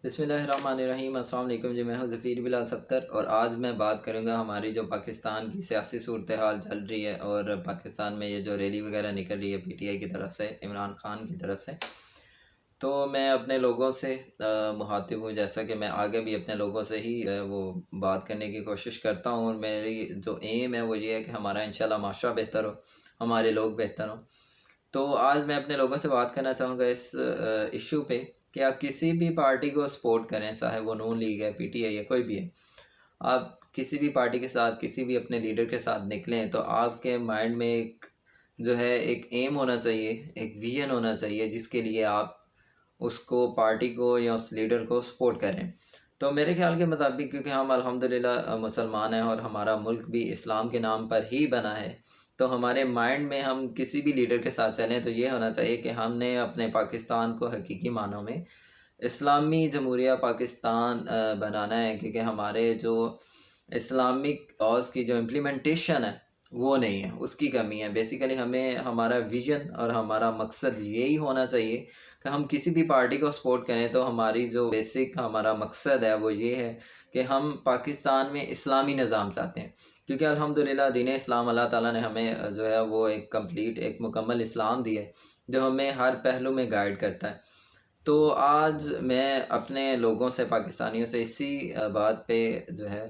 بسم اللہ الرحمن الرحیم۔ السلام علیکم جی، میں ہوں ظفیر بلال ستر، اور آج میں بات کروں گا ہماری جو پاکستان کی سیاسی صورتحال چل رہی ہے اور پاکستان میں یہ جو ریلی وغیرہ نکل رہی ہے پی ٹی آئی کی طرف سے، عمران خان کی طرف سے۔ تو میں اپنے لوگوں سے مخاطب ہوں، جیسا کہ میں آگے بھی اپنے لوگوں سے ہی وہ بات کرنے کی کوشش کرتا ہوں، اور میری جو ایم ہے وہ یہ ہے کہ ہمارا انشاءاللہ معاشرہ بہتر ہو، ہمارے لوگ بہتر ہوں۔ تو آج میں اپنے لوگوں سے بات کرنا چاہوں گا اس ایشو پہ کہ آپ کسی بھی پارٹی کو سپورٹ کریں، چاہے وہ نون لیگ ہے، پی ٹی آئی ہے، کوئی بھی ہے۔ آپ کسی بھی پارٹی کے ساتھ، کسی بھی اپنے لیڈر کے ساتھ نکلیں تو آپ کے مائنڈ میں ایک جو ہے ایک ایم ہونا چاہیے، ایک ویژن ہونا چاہیے، جس کے لیے آپ اس کو، پارٹی کو یا اس لیڈر کو سپورٹ کریں۔ تو میرے خیال کے مطابق، کیونکہ ہم الحمدللہ مسلمان ہیں اور ہمارا ملک بھی اسلام کے نام پر ہی بنا ہے، تو ہمارے مائنڈ میں ہم کسی بھی لیڈر کے ساتھ چلیں تو یہ ہونا چاہیے کہ ہم نے اپنے پاکستان کو حقیقی معنوں میں اسلامی جمہوریہ پاکستان بنانا ہے، کیونکہ ہمارے جو اسلامک لاز کی جو امپلیمنٹیشن ہے وہ نہیں ہے، اس کی کمی ہے۔ بیسیکلی ہمیں ہمارا ویژن اور ہمارا مقصد یہی ہونا چاہیے کہ ہم کسی بھی پارٹی کو سپورٹ کریں تو ہماری جو بیسک ہمارا مقصد ہے وہ یہ ہے کہ ہم پاکستان میں اسلامی نظام چاہتے ہیں، کیونکہ الحمدللہ دین اسلام اللہ تعالیٰ نے ہمیں جو ہے وہ ایک کمپلیٹ، ایک مکمل اسلام دی ہے جو ہمیں ہر پہلو میں گائیڈ کرتا ہے۔ تو آج میں اپنے لوگوں سے، پاکستانیوں سے اسی بات پہ جو ہے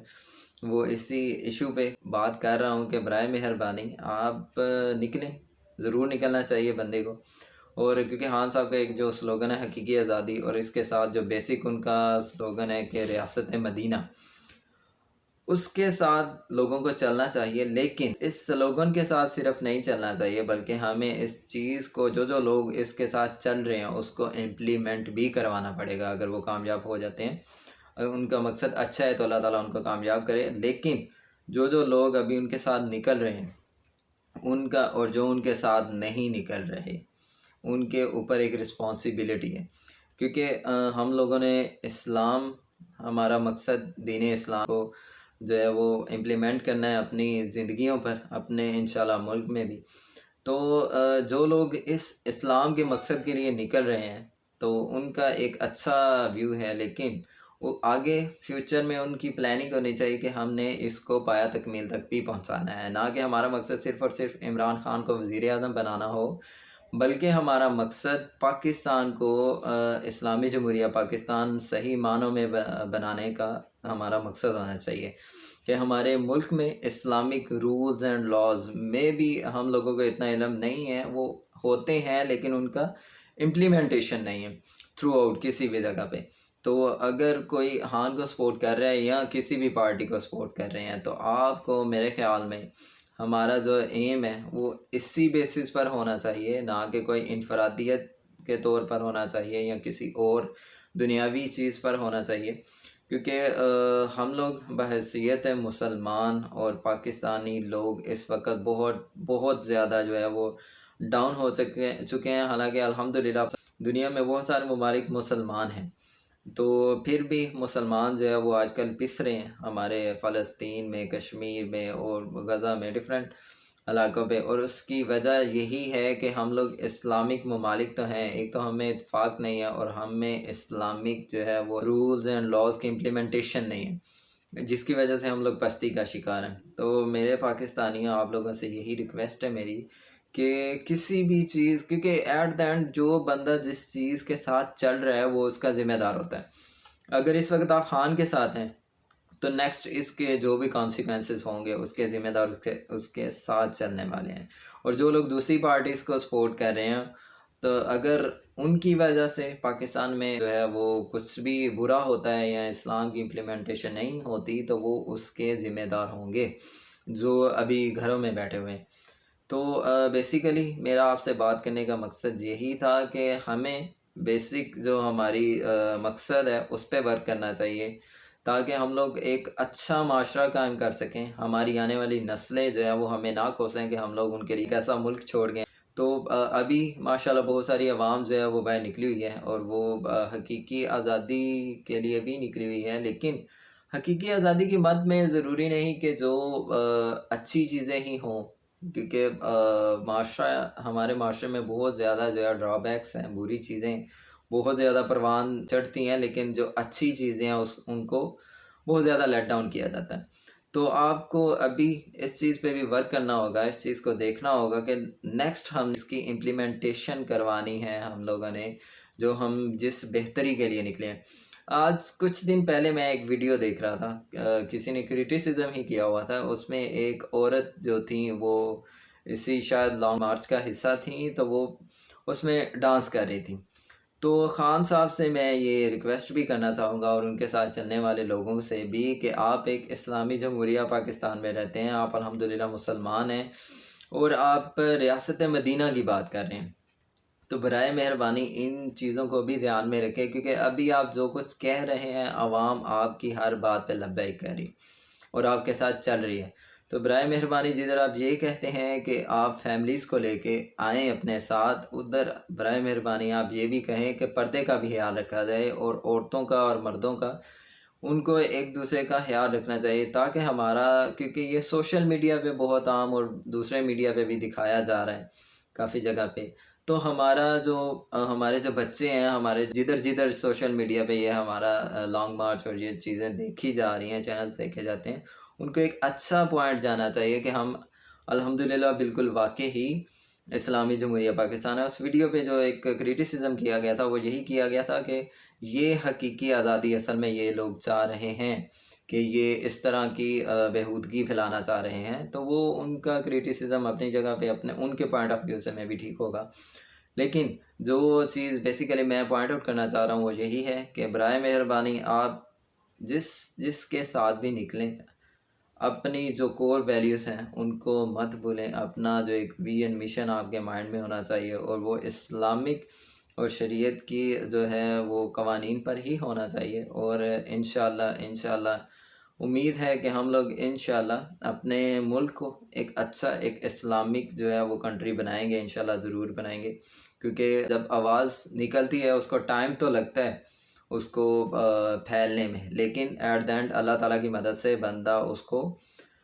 وہ اسی ایشو پہ بات کر رہا ہوں کہ برائے مہربانی آپ نکلیں، ضرور نکلنا چاہیے بندے کو۔ اور کیونکہ خان صاحب کا ایک جو سلوگن ہے حقیقی آزادی، اور اس کے ساتھ جو بیسک ان کا سلوگن ہے کہ ریاست مدینہ، اس کے ساتھ لوگوں کو چلنا چاہیے۔ لیکن اس سلوگن کے ساتھ صرف نہیں چلنا چاہیے، بلکہ ہمیں اس چیز کو، جو لوگ اس کے ساتھ چل رہے ہیں اس کو امپلیمنٹ بھی کروانا پڑے گا۔ اگر وہ کامیاب ہو جاتے ہیں، اگر ان کا مقصد اچھا ہے تو اللہ تعالیٰ ان کو کامیاب کرے۔ لیکن جو لوگ ابھی ان کے ساتھ نکل رہے ہیں، ان کا، اور جو ان کے ساتھ نہیں نکل رہے، ان کے اوپر ایک رسپانسبلٹی ہے، کیونکہ ہم لوگوں نے اسلام، ہمارا مقصد دین اسلام کو جو ہے وہ امپلیمنٹ کرنا ہے اپنی زندگیوں پر، اپنے انشاءاللہ ملک میں بھی۔ تو جو لوگ اس اسلام کے مقصد کے لیے نکل رہے ہیں تو ان کا ایک اچھا ویو ہے، لیکن وہ آگے فیوچر میں ان کی پلاننگ ہونی چاہیے کہ ہم نے اس کو پایہ تکمیل تک بھی پہنچانا ہے، نہ کہ ہمارا مقصد صرف اور صرف عمران خان کو وزیر اعظم بنانا ہو، بلکہ ہمارا مقصد پاکستان کو اسلامی جمہوریہ پاکستان صحیح معنوں میں بنانے کا ہمارا مقصد ہونا چاہیے، کہ ہمارے ملک میں اسلامک رولز اینڈ لاز میں بھی ہم لوگوں کو اتنا علم نہیں ہے، وہ ہوتے ہیں لیکن ان کا امپلیمنٹیشن نہیں ہے تھرو آؤٹ کسی بھی جگہ پہ۔ تو اگر کوئی خان کو سپورٹ کر رہا ہے یا کسی بھی پارٹی کو سپورٹ کر رہے ہیں تو آپ کو، میرے خیال میں ہمارا جو ایم ہے وہ اسی بیسس پر ہونا چاہیے، نہ کہ کوئی انفرادیت کے طور پر ہونا چاہیے یا کسی اور دنیاوی چیز پر ہونا چاہیے، کیونکہ ہم لوگ بحیثیت مسلمان اور پاکستانی لوگ اس وقت بہت زیادہ جو ہے وہ ڈاؤن ہو چکے ہیں۔ حالانکہ الحمدللہ دنیا میں بہت سارے ممالک مسلمان ہیں، تو پھر بھی مسلمان جو ہے وہ آج کل پس رہے ہیں ہمارے فلسطین میں، کشمیر میں اور غزہ میں، ڈیفرنٹ علاقوں پہ، اور اس کی وجہ یہی ہے کہ ہم لوگ اسلامک ممالک تو ہیں، ایک تو ہمیں اتفاق نہیں ہے، اور ہمیں اسلامک جو ہے وہ رولز اینڈ لاز کی امپلیمنٹیشن نہیں ہے، جس کی وجہ سے ہم لوگ پستی کا شکار ہیں۔ تو میرے پاکستانیوں، آپ لوگوں سے یہی ریکویسٹ ہے میری کہ کسی بھی چیز، کیونکہ ایٹ دا اینڈ جو بندہ جس چیز کے ساتھ چل رہا ہے وہ اس کا ذمہ دار ہوتا ہے۔ اگر اس وقت آپ خان کے ساتھ ہیں تو نیکسٹ اس کے جو بھی کانسیکوینسز ہوں گے اس کے ذمہ دار اس کے ساتھ چلنے والے ہیں۔ اور جو لوگ دوسری پارٹیز کو سپورٹ کر رہے ہیں، تو اگر ان کی وجہ سے پاکستان میں جو ہے وہ کچھ بھی برا ہوتا ہے یا اسلام کی امپلیمنٹیشن نہیں ہوتی تو وہ اس کے ذمہ دار ہوں گے جو ابھی گھروں میں بیٹھے ہوئے ہیں۔ تو بیسیکلی میرا آپ سے بات کرنے کا مقصد یہی تھا کہ ہمیں بیسک جو ہماری مقصد ہے اس پہ ورک کرنا چاہیے، تاکہ ہم لوگ ایک اچھا معاشرہ قائم کر سکیں، ہماری آنے والی نسلیں جو ہے وہ ہمیں نہ کوسیں کہ ہم لوگ ان کے لیے کیسا ملک چھوڑ گئے۔ تو ابھی ماشاءاللہ بہت ساری عوام جو ہے وہ باہر نکلی ہوئی ہے، اور وہ حقیقی آزادی کے لیے بھی نکلی ہوئی ہے، لیکن حقیقی آزادی کی مد میں ضروری نہیں کہ جو اچھی چیزیں ہی ہوں، کیونکہ معاشرہ، ہمارے معاشرے میں بہت زیادہ جو ہے ڈرا بیکس ہیں، بری چیزیں بہت زیادہ پروان چڑھتی ہیں، لیکن جو اچھی چیزیں ہیں ان کو بہت زیادہ لیٹ ڈاؤن کیا جاتا ہے۔ تو آپ کو ابھی اس چیز پہ بھی ورک کرنا ہوگا، اس چیز کو دیکھنا ہوگا کہ نیکسٹ ہم اس کی امپلیمنٹیشن کروانی ہے ہم لوگوں نے، جو ہم جس بہتری کے لیے نکلے ہیں۔ آج کچھ دن پہلے میں ایک ویڈیو دیکھ رہا تھا، کسی نے کرٹیسزم ہی کیا ہوا تھا، اس میں ایک عورت جو تھیں وہ اسی شاید لانگ مارچ کا حصہ تھیں، تو وہ اس میں ڈانس کر رہی تھیں۔ تو خان صاحب سے میں یہ ریکویسٹ بھی کرنا چاہوں گا اور ان کے ساتھ چلنے والے لوگوں سے بھی کہ آپ ایک اسلامی جمہوریہ پاکستان میں رہتے ہیں، آپ الحمدللہ مسلمان ہیں اور آپ ریاست مدینہ کی بات کر رہے ہیں، تو برائے مہربانی ان چیزوں کو بھی دھیان میں رکھیں، کیونکہ ابھی آپ جو کچھ کہہ رہے ہیں عوام آپ کی ہر بات پہ لبیک کہہ رہی اور آپ کے ساتھ چل رہی ہے۔ تو برائے مہربانی جدھر آپ یہ کہتے ہیں کہ آپ فیملیز کو لے کے آئیں اپنے ساتھ، ادھر برائے مہربانی آپ یہ بھی کہیں کہ پردے کا بھی خیال رکھا جائے، اور عورتوں کا اور مردوں کا، ان کو ایک دوسرے کا خیال رکھنا چاہیے، تاکہ ہمارا، کیونکہ یہ سوشل میڈیا پہ بہت عام اور دوسرے میڈیا پہ بھی دکھایا جا رہا ہے کافی جگہ پہ، تو ہمارے جو بچے ہیں، ہمارے جدھر سوشل میڈیا پہ یہ ہمارا لانگ مارچ اور یہ چیزیں دیکھی جا رہی ہیں، چینلز دیکھے جاتے ہیں، ان کو ایک اچھا پوائنٹ جانا چاہیے کہ ہم الحمدللہ بالکل واقعی ہی اسلامی جمہوریہ پاکستان ہے۔ اس ویڈیو پہ جو ایک کرٹیسزم کیا گیا تھا وہ یہی کیا گیا تھا کہ یہ حقیقی آزادی اصل میں یہ لوگ چاہ رہے ہیں کہ یہ اس طرح کی بےہودگی پھیلانا چاہ رہے ہیں، تو وہ ان کا کرٹیسزم اپنی جگہ پہ ان کے پوائنٹ آف ویو سے میں بھی ٹھیک ہوگا، لیکن جو چیز بیسیکلی میں پوائنٹ آؤٹ کرنا چاہ رہا ہوں وہ یہی ہے کہ برائے مہربانی آپ جس کے ساتھ بھی نکلیں، اپنی جو کور ویلیوز ہیں ان کو مت بھولیں، اپنا جو ایک ویژن مشن آپ کے مائنڈ میں ہونا چاہیے، اور وہ اسلامک اور شریعت کی جو ہے وہ قوانین پر ہی ہونا چاہیے، اور انشاءاللہ امید ہے کہ ہم لوگ انشاءاللہ اپنے ملک کو ایک اچھا ایک اسلامک جو ہے وہ کنٹری بنائیں گے، انشاءاللہ ضرور بنائیں گے، کیونکہ جب آواز نکلتی ہے اس کو ٹائم تو لگتا ہے اس کو پھیلنے میں، لیکن ایٹ دا اینڈ اللہ تعالیٰ کی مدد سے بندہ اس کو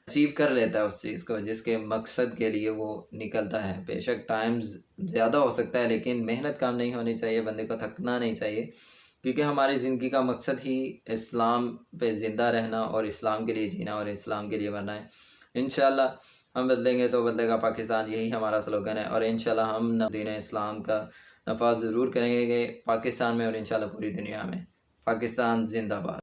اچیو کر لیتا ہے، اس چیز کو جس کے مقصد کے لیے وہ نکلتا ہے۔ بے شک ٹائم زیادہ ہو سکتا ہے، لیکن محنت کم نہیں ہونی چاہیے، بندے کو تھکنا نہیں چاہیے، کیونکہ ہماری زندگی کا مقصد ہی اسلام پہ زندہ رہنا اور اسلام کے لیے جینا اور اسلام کے لیے مرنا ہے۔ انشاءاللہ ہم بدلیں گے تو بدلے گا پاکستان، یہی ہمارا سلوگن ہے، اور انشاءاللہ ہم دین اسلام کا نفاذ ضرور کریں گے پاکستان میں اور انشاءاللہ پوری دنیا میں۔ پاکستان زندہ باد۔